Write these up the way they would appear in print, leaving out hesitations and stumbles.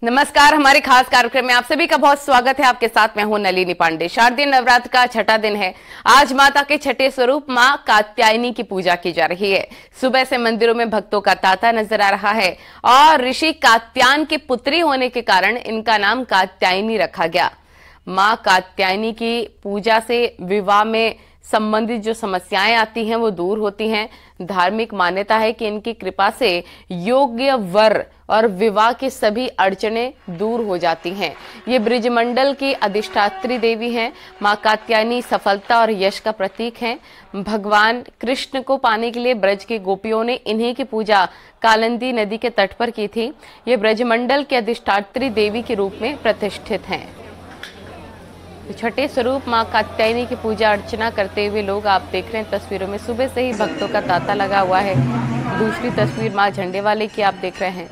नमस्कार, हमारे खास कार्यक्रम में आप सभी का बहुत स्वागत है। आपके साथ मैं हूं नलिनी पांडे। शारदीय नवरात्र का छठा दिन है। आज माता के छठे स्वरूप मां कात्यायनी की पूजा की जा रही है। सुबह से मंदिरों में भक्तों का तांता नजर आ रहा है और ऋषि कात्यायन की पुत्री होने के कारण इनका नाम कात्यायनी रखा गया। मां कात्यायनी की पूजा से विवाह में संबंधित जो समस्याएं आती हैं वो दूर होती हैं। धार्मिक मान्यता है कि इनकी कृपा से योग्य वर और विवाह की सभी अड़चनें दूर हो जाती हैं। ये ब्रजमंडल की अधिष्ठात्री देवी हैं। मां कात्यायनी सफलता और यश का प्रतीक हैं। भगवान कृष्ण को पाने के लिए ब्रज की गोपियों ने इन्हीं की पूजा कालिंदी नदी के तट पर की थी। ये ब्रजमंडल की अधिष्ठात्री देवी के रूप में प्रतिष्ठित हैं। छठे स्वरूप मां कात्यायनी की पूजा अर्चना करते हुए लोग आप देख रहे हैं तस्वीरों में सुबह से ही भक्तों का तांता लगा हुआ है। दूसरी तस्वीर मां झंडे वाले की आप देख रहे हैं।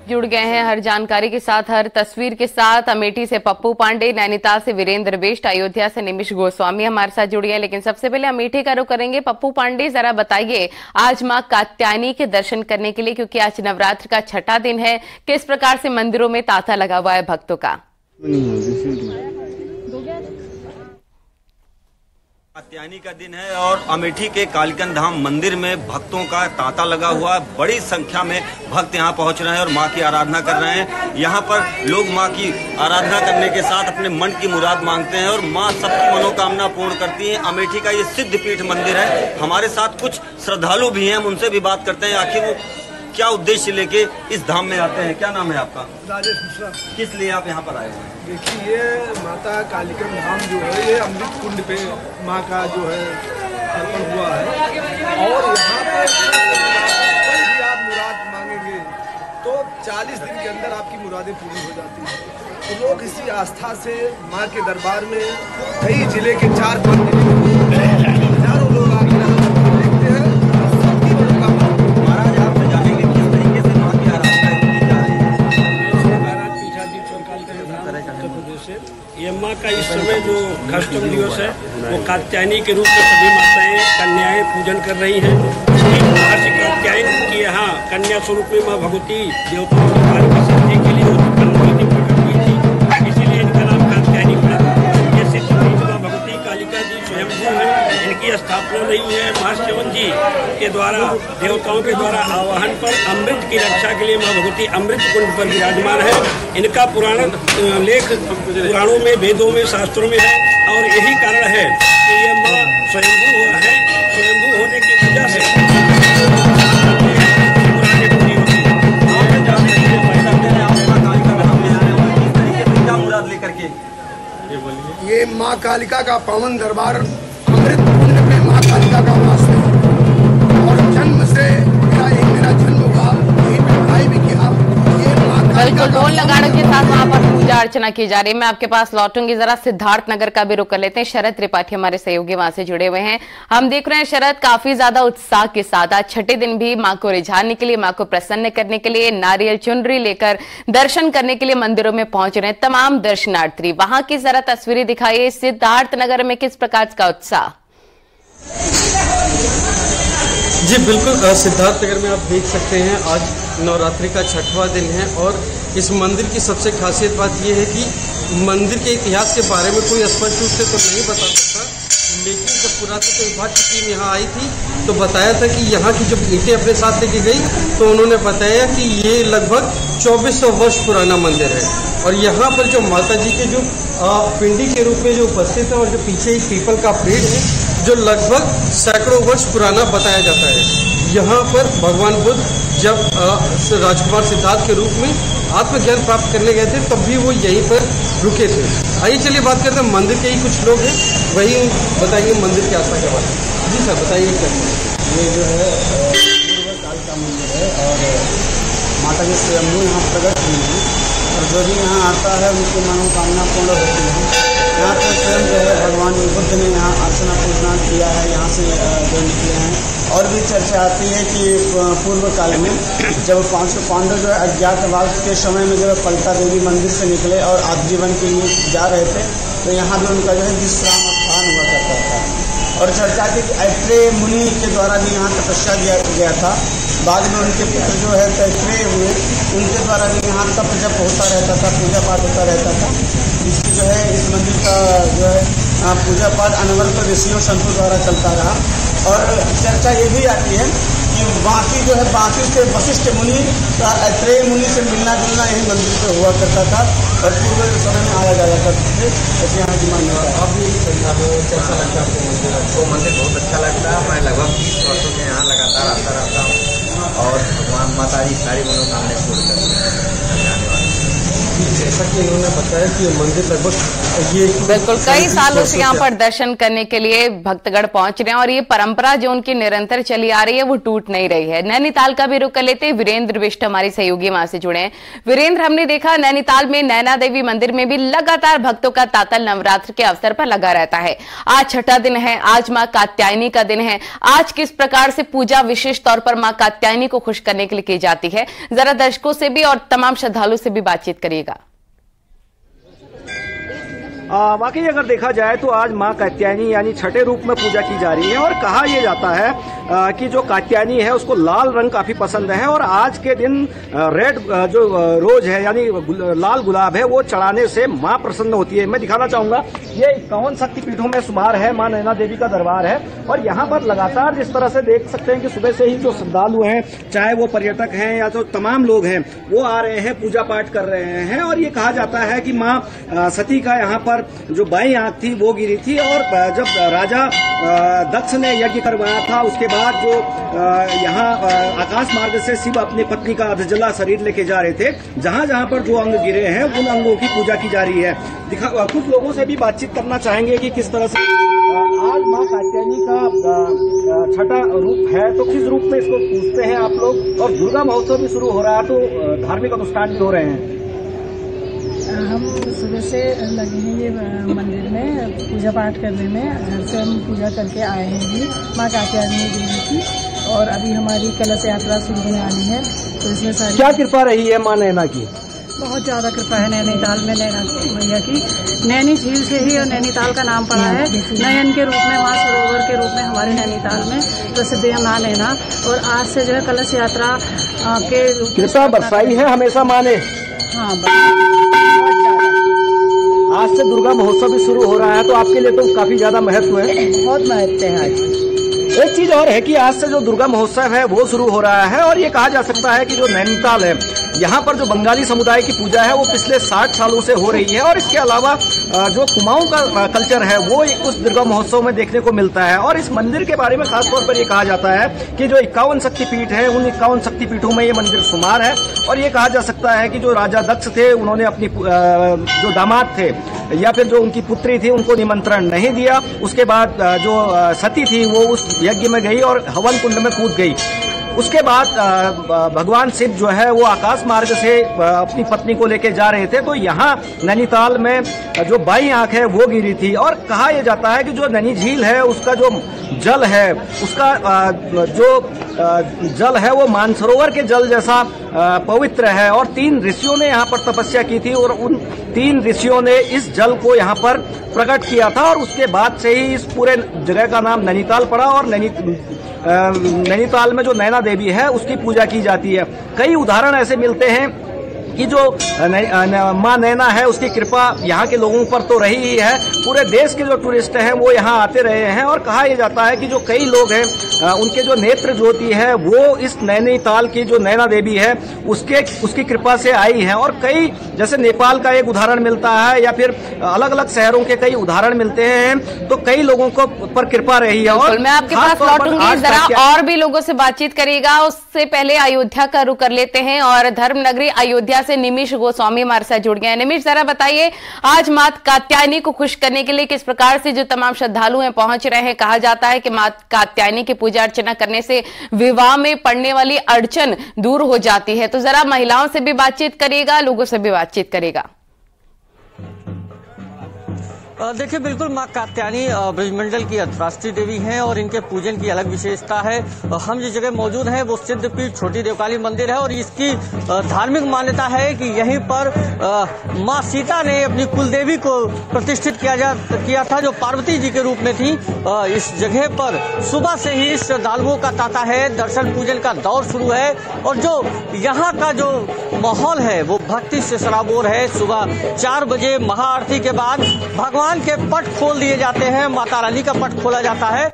जुड़ गए हैं हर जानकारी के साथ, हर तस्वीर के साथ। अमेठी से पप्पू पांडे, नैनीताल से वीरेंद्र बिष्ट, अयोध्या से निमिष गोस्वामी हमारे साथ जुड़ गए। लेकिन सबसे पहले अमेठी का रुख करेंगे। पप्पू पांडे, जरा बताइए आज मां कात्यायनी के दर्शन करने के लिए, क्योंकि आज नवरात्र का छठा दिन है, किस प्रकार से मंदिरों में तांता लगा हुआ है भक्तों का? कात्यायनी का दिन है और अमेठी के कालिकन धाम मंदिर में भक्तों का तांता लगा हुआ है। बड़ी संख्या में भक्त यहां पहुंच रहे हैं और मां की आराधना कर रहे हैं। यहां पर लोग मां की आराधना करने के साथ अपने मन की मुराद मांगते हैं और मां सबकी मनोकामना पूर्ण करती हैं। अमेठी का ये सिद्ध पीठ मंदिर है। हमारे साथ कुछ श्रद्धालु भी हैं, हम उनसे भी बात करते हैं आखिर वो क्या उद्देश्य लेके इस धाम में आते हैं। क्या नाम है आपका? राजेश मिश्रा। किस लिए आप यहाँ पर आए हैं? देखिए, ये माता कालिकन धाम जो है ये अमृत कुंड पे माँ का जो है अर्पण हुआ है और यहाँ पे कोई भी आप मुराद मांगेंगे तो 40 दिन के अंदर आपकी मुरादें पूरी हो जाती हैं। तो लोग इसी आस्था से माँ के दरबार में कई जिले के 4-5 जिले हजारों लोग आके यहाँ देखते हैं। सबकी मनोकामना महाराज आपसे जानेंगे किस तरीके से माँ की आराधना की जा रही है। ये माँ का इस समय जो अष्टम दिवस है वो कात्यायनी के रूप में सभी माताएं कन्याएं पूजन कर रही हैं। महर्षि कात्यायन की यहाँ कन्या स्वरूप में माँ भगवती देवताओं के कार्य की सिद्धि के लिए उत्पन्न प्रकट हुई थी, इसीलिए इनका नाम कात्यायनी पड़ा। ये सिद्ध पीठ माँ भगवती कालिका जी स्वयंभू है। इनकी स्थापना नहीं है महर्षि च्यवन जी के द्वारा देवताओं के द्वारा आवाहन पर अमृत की रक्षा के लिए माँ भगवती अमृत कुंड पर विराजमान है। इनका पुराण लेख पुराणों में, वेदों में, शास्त्रों में है और यही कारण है कि ये माँ स्वयंभू है। स्वयंभू होने की वजह से ये माँ कालिका का पावन दरबार अमृत कुंड में माँ कालिका का वास है और जन्म से मेरा जन्म हुआ, यही पे पढ़ाई भी किया। बिल्कुल, ढोल नगाड़ों के साथ वहां पर पूजा अर्चना की जा रही है। मैं आपके पास लौटूंगी, जरा सिद्धार्थ नगर का भी रुख कर लेते हैं। शरद त्रिपाठी हमारे सहयोगी वहां से जुड़े हुए हैं। हम देख रहे हैं शरद, काफी ज्यादा उत्साह के साथ आज छठे दिन भी मां को रिझाने के लिए, मां को प्रसन्न करने के लिए नारियल चुनरी लेकर दर्शन करने के लिए मंदिरों में पहुंच रहे हैं तमाम दर्शनार्थी। वहां की जरा तस्वीरें दिखाइए। सिद्धार्थ नगर में किस प्रकार का उत्साह? जी बिल्कुल, सिद्धार्थनगर में आप देख सकते हैं आज नवरात्रि का छठवां दिन है और इस मंदिर की सबसे खासियत बात यह है कि मंदिर के इतिहास के बारे में कोई स्पष्ट रूप से तो नहीं बता सकता, लेकिन जब पुरातत्व विभाग की टीम यहाँ आई थी तो बताया था कि यहाँ की जब ईंटें अपने साथ लेके गई तो उन्होंने बताया कि ये लगभग 2400 वर्ष पुराना मंदिर है और यहाँ पर जो माता जी के जो पिंडी के रूप में जो उपस्थित है और जो पीछे एक पीपल का पेड़ है जो लगभग सैकड़ों वर्ष पुराना बताया जाता है। यहाँ पर भगवान बुद्ध जब राजकुमार सिद्धार्थ के रूप में आत्मज्ञान प्राप्त करने गए थे तब भी वो यहीं पर रुके थे। आइए चलिए बात करते हैं मंदिर के ही कुछ लोग हैं, वही बताएंगे मंदिर की आस्था के बारे में। जी सर बताइए क्या? ये जो है काल का मंदिर है और माता जी स्वयंभू यहाँ प्रकट हुई हैं और जो भी यहाँ आता है उनकी मनोकामना पूर्ण होती है। यहाँ पर स्वयं जो है भगवान बुद्ध ने यहाँ अर्चना पूजना किया है, यहाँ से जो निकले हैं और भी चर्चा आती है कि पूर्व काल में जब 500 पांडव जो है अज्ञातवास के समय में जब पलटा देवी मंदिर से निकले और आजीवन के लिए जा रहे थे, तो यहाँ भी उनका जो है विश्राम स्थान हुआ करता था। और चर्चा थी कि ऐत्रेय मुनि के द्वारा भी यहाँ तपस्या किया गया था। बाद में उनके पुत्र जो है तैत्रेय हुए, उनके द्वारा भी यहाँ तप जप होता रहता था, पूजा पाठ होता रहता था। इसकी जो है इस मंदिर का जो है पूजा पाठ अनवरत ऋषियों संतों द्वारा चलता रहा। और चर्चा ये भी आती है कि बाकी जो है बाकी से वशिष्ठ मुनि का ऐत्रेय मुनि से मिलना जुलना यही मंदिर पे हुआ करता था और पूर्व समय में आया जाया करते थे। ऐसे यहाँ की मान्यता है। अब कैसा लगता है आपको? मंदिर बहुत अच्छा लगता है। मैं लगभग 20 वर्षों से यहाँ लगातार आता रहता हूँ और भगवान माता जी सारी मनोकामनाएं पूर्ण करते हैं। जैसा कि इन्होंने बताया कि मंदिर लगभग ये बिल्कुल कई सालों से यहाँ पर दर्शन करने के लिए भक्तगण पहुंच रहे हैं और ये परंपरा जो उनकी निरंतर चली आ रही है वो टूट नहीं रही है। नैनीताल का भी रुख कर लेते हैं। वीरेंद्र बिष्ट हमारे सहयोगी वहां से जुड़े हैं। वीरेंद्र, हमने देखा नैनीताल में नैना देवी मंदिर में भी लगातार भक्तों का तांता नवरात्र के अवसर पर लगा रहता है। आज छठा दिन है, आज मां कात्यायनी का दिन है। आज किस प्रकार से पूजा विशेष तौर पर मां कात्यायनी को खुश करने के लिए की जाती है, जरा दर्शकों से भी और तमाम श्रद्धालुओं से भी बातचीत करिएगा। वाकई अगर देखा जाए तो आज मां कात्यायनी यानी छठे रूप में पूजा की जा रही है और कहा यह जाता है कि जो कात्यायनी है उसको लाल रंग काफी पसंद है और आज के दिन रेड जो रोज है यानी लाल गुलाब है वो चढ़ाने से मां प्रसन्न होती है। मैं दिखाना चाहूंगा, ये 51 शक्तिपीठों में शुमार है, मां नैना देवी का दरबार है और यहाँ पर लगातार जिस तरह से देख सकते हैं कि सुबह से ही जो श्रद्धालु हैं, चाहे वो पर्यटक हैं या तो तमाम लोग हैं, वो आ रहे हैं, पूजा पाठ कर रहे हैं। और ये कहा जाता है कि मां सती का यहाँ पर जो बाई आंख थी वो गिरी थी और जब राजा दक्ष ने यज्ञ करवाया था उसके बाद जो यहाँ आकाश मार्ग से शिव अपनी पत्नी का अधजला शरीर लेके जा रहे थे, जहां जहां पर जो अंग गिरे हैं उन अंगों की पूजा की जा रही है। कुछ लोगों से भी बातचीत करना चाहेंगे कि किस तरह से आज मां कात्यायनी का छठा रूप है, तो किस रूप में इसको पूजते हैं आप लोग। और दुर्गा महोत्सव भी शुरू हो रहा है तो धार्मिक अनुष्ठान भी हो रहे हैं। हम सुबह से लगे हैं ये मंदिर में पूजा पाठ करने में। घर से हम पूजा करके आए हैं जी मां कात्यायनी देवी की और अभी हमारी कलश यात्रा शुरू होने वाली है। तो इसमें सारी क्या कृपा रही है मां नैना की? बहुत ज्यादा कृपा है नैनीताल में नैना मैया की। नैनी झील से ही और नैनीताल का नाम पड़ा है। नयन के रूप में, मां सरोवर के रूप में हमारे नैनीताल में प्रसिद्ध है मां नैना। और आज से जो है कलश यात्रा के कृपा बरसाई है हमेशा मां ने। हाँ, आज से दुर्गा महोत्सव भी शुरू हो रहा है तो आपके लिए तो काफी ज्यादा महत्व है। बहुत महत्व है आज। एक चीज और है कि आज से जो दुर्गा महोत्सव है वो शुरू हो रहा है और ये कहा जा सकता है कि जो नैनीताल है यहाँ पर जो बंगाली समुदाय की पूजा है वो पिछले 60 सालों से हो रही है और इसके अलावा जो कुमाऊं का कल्चर है वो उस दुर्गा महोत्सव में देखने को मिलता है। और इस मंदिर के बारे में खासतौर पर ये कहा जाता है कि जो 51 शक्तिपीठ है उन 51 शक्तिपीठों में ये मंदिर शुमार है। और ये कहा जा सकता है कि जो राजा दक्ष थे उन्होंने अपनी जो दामाद थे या फिर जो उनकी पुत्री थी उनको निमंत्रण नहीं दिया। उसके बाद जो सती थी वो उस यज्ञ में गई और हवन कुंड में कूद गई। उसके बाद भगवान शिव जो है वो आकाश मार्ग से अपनी पत्नी को लेके जा रहे थे तो यहाँ नैनीताल में जो बाई आंख है वो गिरी थी। और कहा यह जाता है कि जो नैनी झील है उसका जो जल है उसका जो जल है वो मानसरोवर के जल जैसा पवित्र है। और 3 ऋषियों ने यहाँ पर तपस्या की थी और उन 3 ऋषियों ने इस जल को यहाँ पर प्रकट किया था और उसके बाद से ही इस पूरे जगह का नाम नैनीताल पड़ा। और नैनीताल में जो नैना देवी है उसकी पूजा की जाती है। कई उदाहरण ऐसे मिलते हैं कि जो मां नैना है उसकी कृपा यहाँ के लोगों पर तो रही ही है, पूरे देश के जो टूरिस्ट हैं वो यहाँ आते रहे हैं। और कहा यह जाता है कि जो कई लोग हैं उनके जो नेत्र ज्योति है वो इस नैनीताल की जो नैना देवी है उसकी कृपा से आई है। और कई जैसे नेपाल का एक उदाहरण मिलता है या फिर अलग अलग शहरों के कई उदाहरण मिलते हैं तो कई लोगों को पर कृपा रही है। और मैं आपके पास लौटूंगी, जरा और भी लोगों से बातचीत करिएगा। उससे पहले अयोध्या का रुख कर लेते हैं और धर्म नगरी अयोध्या से निमिष गोस्वामी हमारे साथ जुड़ गए हैं। निमिष, जरा बताइए आज मां कात्यायनी को खुश करने के लिए किस प्रकार से जो तमाम श्रद्धालु हैं पहुंच रहे हैं। कहा जाता है कि मां कात्यायनी की पूजा अर्चना करने से विवाह में पड़ने वाली अड़चन दूर हो जाती है। तो जरा महिलाओं से भी बातचीत करिएगा, लोगों से भी बातचीत करेगा। देखिए, बिल्कुल माँ कात्यायनी ब्रजमंडल की अंतर्राष्ट्रीय देवी हैं और इनके पूजन की अलग विशेषता है। हम जिस जगह मौजूद हैं वो सिद्धपीठ छोटी देवकाली मंदिर है और इसकी धार्मिक मान्यता है कि यहीं पर माँ सीता ने अपनी कुलदेवी को प्रतिष्ठित किया था, जो पार्वती जी के रूप में थी। इस जगह पर सुबह से ही श्रद्धालुओं का तांता है, दर्शन पूजन का दौर शुरू है और जो यहाँ का जो माहौल है वो भक्ति से सराबोर है। सुबह 4 बजे महाआरती के बाद भगवान के पट खोल दिए जाते हैं, माता रानी का पट खोला जाता है।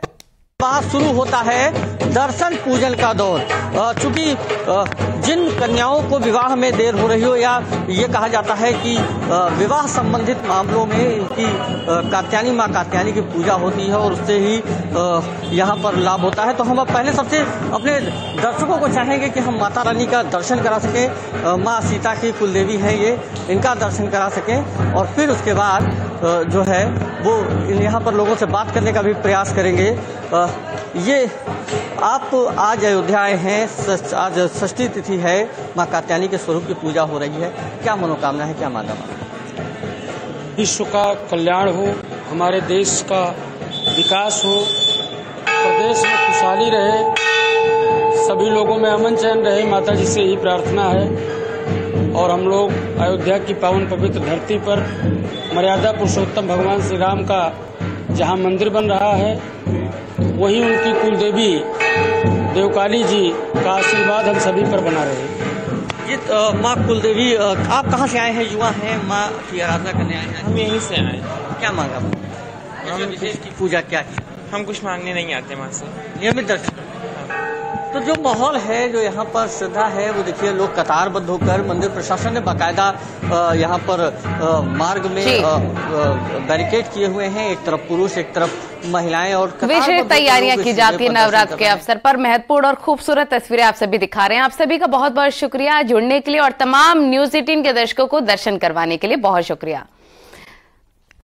वहाँ शुरू होता है दर्शन पूजन का दौर। चूंकि जिन कन्याओं को विवाह में देर हो रही हो या ये कहा जाता है कि विवाह संबंधित मामलों में इनकी कात्यायनी माँ कात्यायनी की पूजा होती है और उससे ही यहाँ पर लाभ होता है। तो हम अब पहले सबसे अपने दर्शकों को चाहेंगे कि हम माता रानी का दर्शन करा सकें, माँ सीता की कुलदेवी है ये, इनका दर्शन करा सकें और फिर उसके बाद जो है वो यहाँ पर लोगों से बात करने का भी प्रयास करेंगे। ये आप आज अयोध्या आए हैं, आज षष्ठी तिथि है, माँ कात्यायनी के स्वरूप की पूजा हो रही है। क्या मनोकामना है, क्या मांगा? विश्व का कल्याण हो, हमारे देश का विकास हो, प्रदेश में खुशहाली रहे, सभी लोगों में अमन चैन रहे, माता जी से यही प्रार्थना है। और हम लोग अयोध्या की पावन पवित्र धरती पर मर्यादा पुरुषोत्तम भगवान श्री राम का जहाँ मंदिर बन रहा है, वहीं उनकी कुलदेवी देवकाली जी का आशीर्वाद हम सभी पर बना रहे। ये माँ कुलदेवी, आप कहाँ से आए हैं? युवा हैं, माँ की आराधना करने आए हैं? हम यहीं से आए हैं। क्या मांगा? विशेष की पूजा क्या की? हम कुछ मांगने नहीं आते माँ से, नियमित दर्शन। तो जो माहौल है, जो यहाँ पर श्रद्धा है, वो देखिए लोग कतारबद्ध होकर, मंदिर प्रशासन ने बाकायदा यहाँ पर मार्ग में बैरिकेड किए हुए हैं, एक तरफ पुरुष एक तरफ महिलाएं, और विशेष तैयारियां की जाती है नवरात्र के अवसर पर। महत्वपूर्ण और खूबसूरत तस्वीरें आप सभी दिखा रहे हैं। आप सभी का बहुत बहुत शुक्रिया जुड़ने के लिए और तमाम न्यूज़ 18 के दर्शकों को दर्शन करवाने के लिए बहुत शुक्रिया।